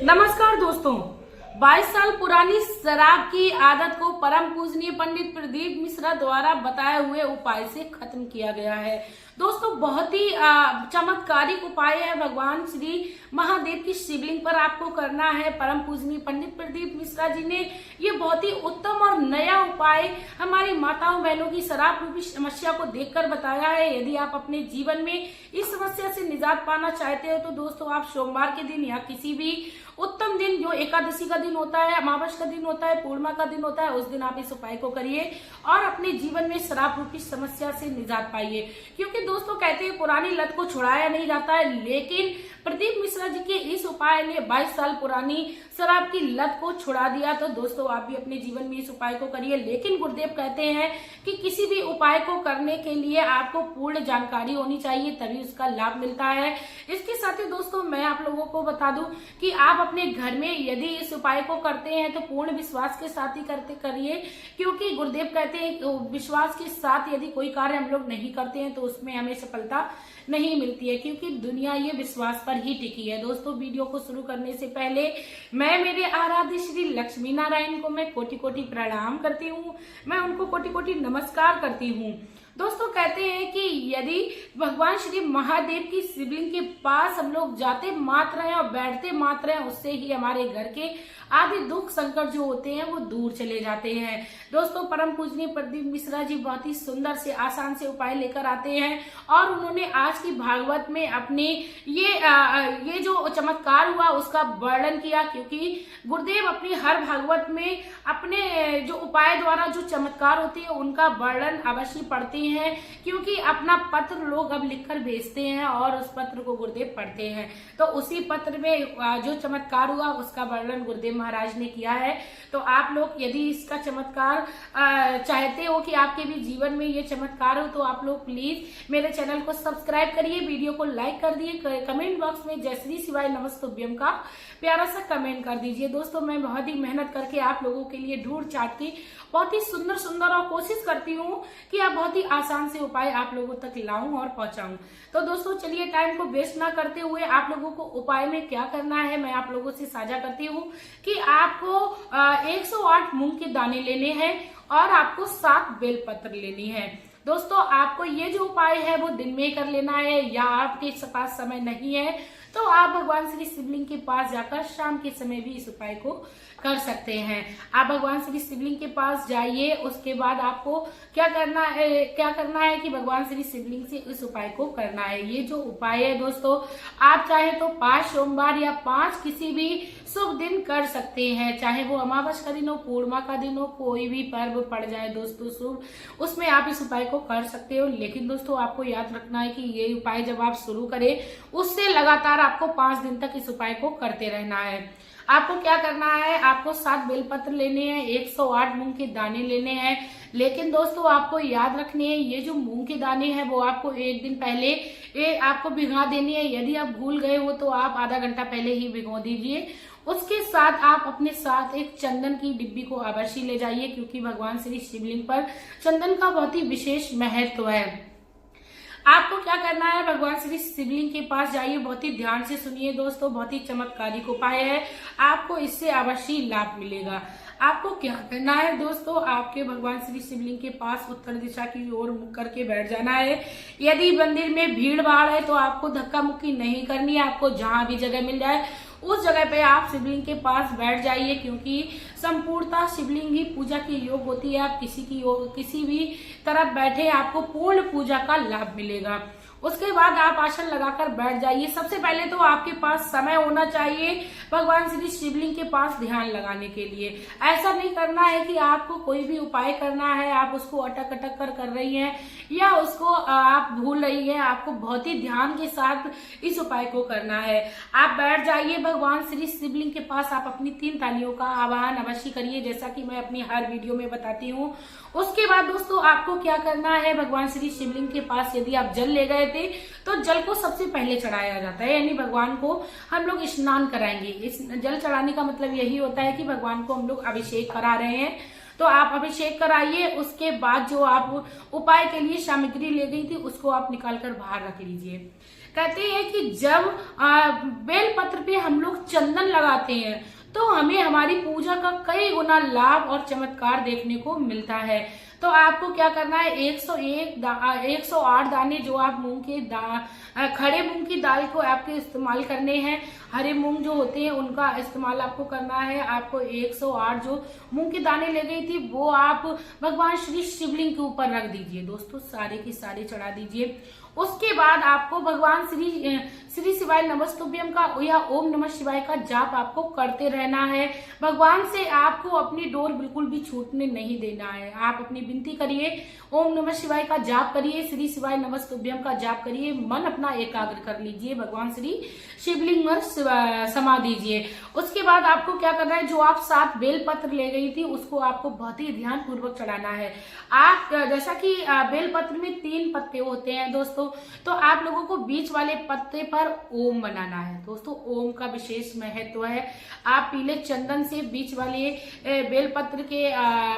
नमस्कार दोस्तों। 22 साल पुरानी शराब की आदत को परम पूजनीय पंडित प्रदीप मिश्रा द्वारा बताए हुए उपाय से खत्म किया गया है। दोस्तों, बहुत ही चमत्कारिक उपाय है। भगवान श्री महादेव की शिवलिंग पर आपको करना है। परम पूजनीय पंडित प्रदीप मिश्रा जी ने ये बहुत ही उत्तम और नया उपाय हमारी माताओं बहनों की शराब रूपी समस्या को देखकर बताया है। यदि आप अपने जीवन में इस समस्या से निजात पाना चाहते हो तो दोस्तों, आप सोमवार के दिन या किसी भी उत्तम दिन, जो एकादशी का दिन होता है, अमावस का दिन होता है, पूर्णिमा का दिन होता है, उस दिन आप इस उपाय को करिए और अपने जीवन में शराब रूपी समस्या से निजात पाइए। क्योंकि दोस्तों, कहते हैं पुरानी लत को छुड़ाया नहीं जाता है, लेकिन प्रदीप मिश्रा जी के इस उपाय ने 22 साल पुरानी शराब की लत को छुड़ा दिया। तो दोस्तों, आप भी अपने जीवन में इस उपाय को करिए। लेकिन गुरुदेव कहते हैं कि किसी भी उपाय को करने के लिए आपको पूर्ण जानकारी होनी चाहिए, तभी उसका लाभ मिलता है। इसके साथ ही दोस्तों, मैं आप लोगों को बता दूं कि आप अपने घर में यदि इस उपाय को करते हैं तो पूर्ण विश्वास के साथ ही करिए। क्योंकि गुरुदेव कहते हैं विश्वास के साथ यदि कोई कार्य हम लोग नहीं करते हैं तो उसमें हमें सफलता नहीं मिलती है, क्योंकि दुनिया ये विश्वास पर ही टिकी है। दोस्तों, वीडियो को शुरू करने से पहले मैं मेरे आराध्य श्री लक्ष्मी नारायण को मैं कोटि कोटि प्रणाम करती हूँ, मैं उनको कोटि कोटि नमस्कार करती हूँ। दोस्तों, कहते हैं कि यदि भगवान श्री महादेव की शिवलिंग के पास हम लोग जाते मात्र हैं और बैठते मात्र हैं, उससे ही हमारे घर के आदि दुख संकट जो होते हैं वो दूर चले जाते हैं। दोस्तों, परम पूजनीय प्रदीप मिश्रा जी बहुत ही सुंदर से आसान से उपाय लेकर आते हैं और उन्होंने आज की भागवत में अपने ये जो चमत्कार हुआ उसका वर्णन किया। क्योंकि गुरुदेव अपनी हर भागवत में अपने जो उपाय द्वारा जो चमत्कार होते हैं उनका वर्णन अवश्य पढ़ते हैं, क्योंकि अपना पत्र लोग अब लिखकर भेजते हैं और उस पत्र को गुरुदेव पढ़ते हैं। तो उसी पत्र में जो चमत्कार हुआ उसका वर्णन गुरुदेव महाराज ने किया है। तो आप लोग यदि इसका चमत्कार चाहते हो कि आपके भी जीवन में ये चमत्कार हो तो आप लोग प्लीज मेरे चैनल को सब्सक्राइब करिए, वीडियो को लाइक कर दिए, कमेंट बॉक्स में जय श्री शिवाय नमस्तुभ्यम का प्यारा सा कमेंट कर दीजिए। दोस्तों, मैं बहुत ही मेहनत करके आप लोगों के लिए ढूंढ चाट के बहुत ही सुंदर सुंदर और कोशिश करती हूँ कि आप बहुत ही आसान से उपाय आप लोगों तक लाऊं और पहुंचाऊं। तो दोस्तों, चलिए टाइम को वेस्ट ना करते हुए आप लोगों को उपाय में क्या करना है मैं आप लोगों से साझा करती हूँ कि आपको 108 मूंग के दाने लेने हैं और आपको 7 बेलपत्र लेनी है। दोस्तों, आपको ये जो उपाय है वो दिन में कर लेना है, या आपके पास समय नहीं है तो आप भगवान श्री शिवलिंग के पास जाकर शाम के समय भी इस उपाय को कर सकते हैं। आप भगवान श्री शिवलिंग के पास जाइए, उसके बाद आपको क्या करना है कि भगवान श्री शिवलिंग से इस उपाय को करना है। ये जो उपाय है दोस्तों, आप चाहे तो 5 सोमवार या 5 किसी भी शुभ दिन कर सकते हैं, चाहे वो अमावस का दिन हो, पूर्णिमा का दिन हो, कोई भी पर्व पड़ जाए दोस्तों शुभ, उसमें आप इस उपाय को कर सकते हो। लेकिन दोस्तों, आपको याद रखना है कि ये उपाय जब आप शुरू करें उससे लगातार आपको 5 दिन तक इस उपाय को करते रहना है। आपको क्या करना है, आपको 7 बेलपत्र लेने हैं, 108 मूंग के दाने लेने हैं। लेकिन दोस्तों, आपको याद रखने हैं ये जो मूंग के दाने हैं वो आपको एक दिन पहले आपको भिगा देनी है। यदि आप भूल गए हो तो आप आधा घंटा पहले ही भिगो दीजिए। उसके साथ आप अपने साथ एक चंदन की डिब्बी को अवश्य ले जाइए, क्योंकि भगवान श्री शिवलिंग पर चंदन का बहुत ही विशेष महत्व है। आपको क्या करना है, भगवान श्री शिवलिंग के पास जाइए, बहुत ही ध्यान से सुनिए दोस्तों, बहुत ही चमत्कारिक उपाय है, आपको इससे अवश्य लाभ मिलेगा। आपको क्या करना है दोस्तों, आपके भगवान श्री शिवलिंग के पास उत्तर दिशा की ओर मुख करके बैठ जाना है। यदि मंदिर में भीड़ भाड़ है तो आपको धक्का मुक्की नहीं करनी है, आपको जहां भी जगह मिल जाए उस जगह पे आप शिवलिंग के पास बैठ जाइए, क्योंकि संपूर्णता शिवलिंग ही पूजा के योग होती है। आप किसी भी तरफ बैठे आपको पूर्ण पूजा का लाभ मिलेगा। उसके बाद आप आसन लगाकर बैठ जाइए। सबसे पहले तो आपके पास समय होना चाहिए भगवान श्री शिवलिंग के पास ध्यान लगाने के लिए। ऐसा नहीं करना है कि आपको कोई भी उपाय करना है आप उसको अटक अटक कर रही हैं या उसको आप भूल रही हैं। आपको बहुत ही ध्यान के साथ इस उपाय को करना है। आप बैठ जाइए भगवान श्री शिवलिंग के पास, आप अपनी 3 तालियों का आवाहन अवश्य करिए, जैसा कि मैं अपनी हर वीडियो में बताती हूँ। उसके बाद दोस्तों, आपको क्या करना है, भगवान श्री शिवलिंग के पास यदि आप जल ले गए थे तो जल को सबसे पहले चढ़ाया जाता है, यानी भगवान को हम लोग स्नान कराएंगे। इस जल चढ़ाने का मतलब यही होता है कि भगवान को हम लोग अभिषेक करा रहे हैं। तो आप अभिषेक कराइए। उसके बाद जो आप उपाय के लिए सामग्री ले गई थी उसको आप निकाल कर बाहर रख लीजिए। कहते हैं कि जब बेल पत्र पे हम लोग चंदन लगाते हैं तो हमें हमारी पूजा का कई गुना लाभ और चमत्कार देखने को मिलता है। तो आपको क्या करना है, 108 दाने जो आप खड़े मूंग की दाल को आपके इस्तेमाल करने हैं। हरे मूंग जो होते हैं उनका इस्तेमाल आपको करना है। आपको 108 जो मूंग के दाने ले गई थी वो आप भगवान श्री शिवलिंग के ऊपर रख दीजिए दोस्तों, सारे की सारे चढ़ा दीजिए। उसके बाद आपको भगवान श्री शिवाय नमस्तुभ्यम का या ओम नमः शिवाय का जाप आपको करते रहना है। भगवान से आपको अपनी डोर बिल्कुल भी छूटने नहीं देना है। आप अपनी विनती करिए, ओम नमः शिवाय का जाप करिए, श्री शिवाय नमस्तुभ्यम का जाप करिए, मन अपना एकाग्र कर लीजिए, भगवान श्री शिवलिंग में समा दीजिए। उसके बाद आपको क्या करना है, जो आप 7 बेल पत्र ले गई थी उसको आपको बहुत ही ध्यान पूर्वक चढ़ाना है। आप जैसा कि बेल पत्र में 3 पत्ते होते हैं दोस्तों, तो आप लोगों को बीच वाले पत्ते पर ओम बनाना है। दोस्तों ओम का विशेष महत्व है। आप पीले चंदन से बीच वाले बेल पत्र के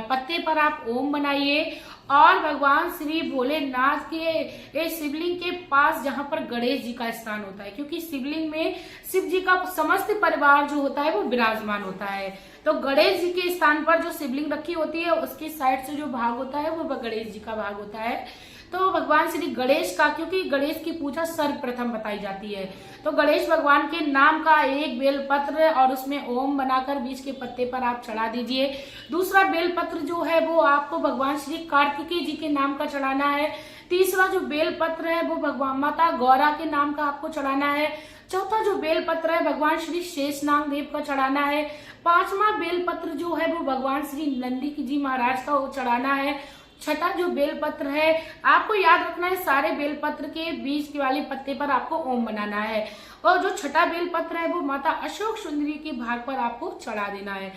पत्ते पर आप ओम बनाइए और भगवान श्री भोलेनाथ के शिवलिंग के पास जहां पर गणेश जी का स्थान होता है, क्योंकि शिवलिंग में शिव जी का समस्त परिवार जो होता है वो विराजमान होता है, तो गणेश जी के स्थान पर जो शिवलिंग रखी होती है उसके साइड से जो भाग होता है वो गणेश जी का भाग होता है। तो भगवान श्री गणेश का, क्योंकि गणेश की पूजा सर्वप्रथम बताई जाती है, तो गणेश भगवान के नाम का 1 बेल पत्र और उसमें ओम बनाकर बीच के पत्ते पर आप चढ़ा दीजिए। दूसरा बेल पत्र जो है वो आपको भगवान श्री कार्तिकेय जी के नाम का चढ़ाना है। तीसरा जो बेल पत्र है वो भगवान माता गौरा के नाम का आपको चढ़ाना है। चौथा जो बेल पत्र है भगवान श्री शेषनाग देव का चढ़ाना है। 5वां बेल पत्र जो है वो भगवान श्री नंदी जी महाराज का चढ़ाना है। छठा जो बेल पत्र है आपको याद रखना है, सारे बेल पत्र के बीच के वाले पत्ते पर आपको ओम बनाना है। और जो छठा बेल पत्र है वो माता अशोक सुंदरी के भाग पर आपको चढ़ा देना है।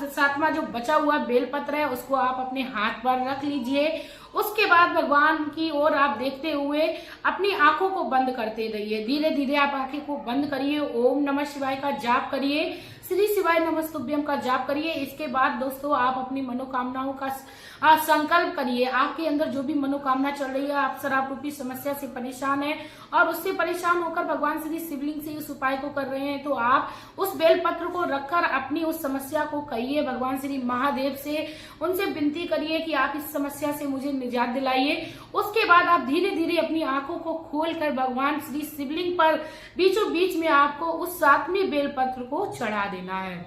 7वां जो बचा हुआ बेल पत्र है उसको आप अपने हाथ पर रख लीजिए। उसके बाद भगवान की ओर आप देखते हुए अपनी आंखों को बंद करते रहिए। धीरे धीरे आप आंखें को बंद करिए, ओम नमः शिवाय का जाप करिए, श्री शिवाय नमस्तुभ्यम का जाप करिए। इसके बाद दोस्तों आप अपनी मनोकामनाओं का संकल्प करिए। आपके अंदर जो भी मनोकामना चल रही है, आप शराब रूपी समस्या से परेशान है और उससे परेशान होकर भगवान श्री शिवलिंग से इस उपाय को कर रहे हैं, तो आप उस बेल पत्र को रखकर अपनी उस समस्या को कहिए भगवान श्री महादेव से, उनसे विनती करिए कि आप इस समस्या से मुझे निजात दिलाइए। उसके बाद आप धीरे धीरे अपनी आंखों को खोलकर भगवान श्री शिवलिंग पर बीचों बीच में आपको उस 7वें बेल पत्र को चढ़ा देना है।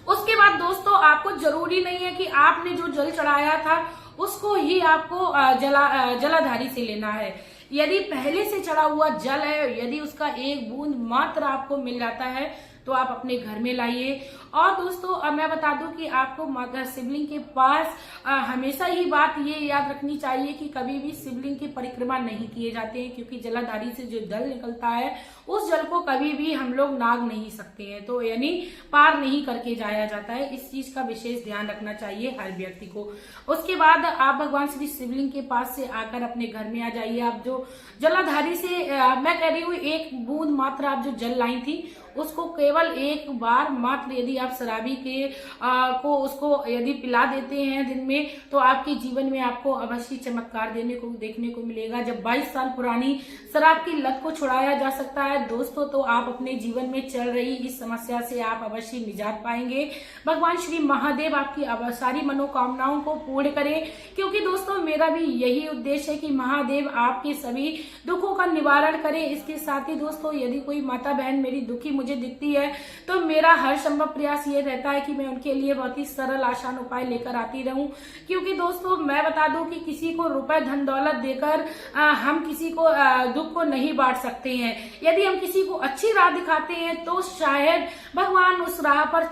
उसके बाद दोस्तों आपको जरूरी नहीं है कि आपने जो जल चढ़ाया था उसको ही आपको जलाधारी से लेना है। यदि पहले से चढ़ा हुआ जल है, यदि उसका 1 बूंद मात्र आपको मिल जाता है तो आप अपने घर में लाइए। और दोस्तों मैं बता दूं कि आपको माता शिवलिंग के पास हमेशा ही बात ये याद रखनी चाहिए कि कभी भी शिवलिंग की परिक्रमा नहीं किए जाते हैं, क्योंकि जलाधारी से जो जल निकलता है उस जल को कभी भी हम लोग नाग नहीं सकते हैं, तो यानी पार नहीं करके जाया जाता है। इस चीज का विशेष ध्यान रखना चाहिए हर व्यक्ति को। उसके बाद आप भगवान श्री शिवलिंग के पास से आकर अपने घर में आ जाइए। आप जो जलाधारी से मैं कह रही हूँ 1 बूंद मात्र आप जो जल लाई थी उसको केवल 1 बार मात्र यदि आप शराबी के को उसको यदि पिला देते हैं दिन में, तो आपके जीवन में आपको अवश्य चमत्कार देखने को मिलेगा। जब 22 साल पुरानी शराब की लत को छुड़ाया जा सकता है दोस्तों, तो आप अपने जीवन में चल रही इस समस्या से आप अवश्य निजात पाएंगे। भगवान श्री महादेव आपकी सारी मनोकामनाओं को पूर्ण करें, क्योंकि दोस्तों मेरा भी यही उद्देश्य है कि महादेव आपके सभी दुखों का निवारण करे। इसके साथ ही दोस्तों यदि कोई माता बहन मेरी दुखी मुझे दिखती है तो मेरा हर संभव प्रयास ये रहता है कि मैं उनके लिए बहुत ही सरल आसान उपाय लेकर आती रहूं, क्योंकि दोस्तों मैं बता दूं कि किसी को रुपए धन दौलत देकर हम किसी को दुख को नहीं बांट सकते हैं। यदि हम किसी को अच्छी राह दिखाते हैं तो शायद भगवान उस राह पर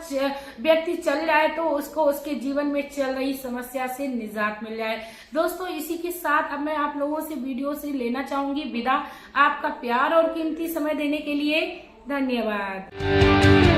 व्यक्ति चल जाए तो उसको उसके जीवन में चल रही समस्या से निजात मिल जाए। दोस्तों इसी के साथ अब मैं आप लोगों से वीडियो से लेना चाहूंगी विदा। आपका प्यार और कीमती समय देने के लिए धन्यवाद।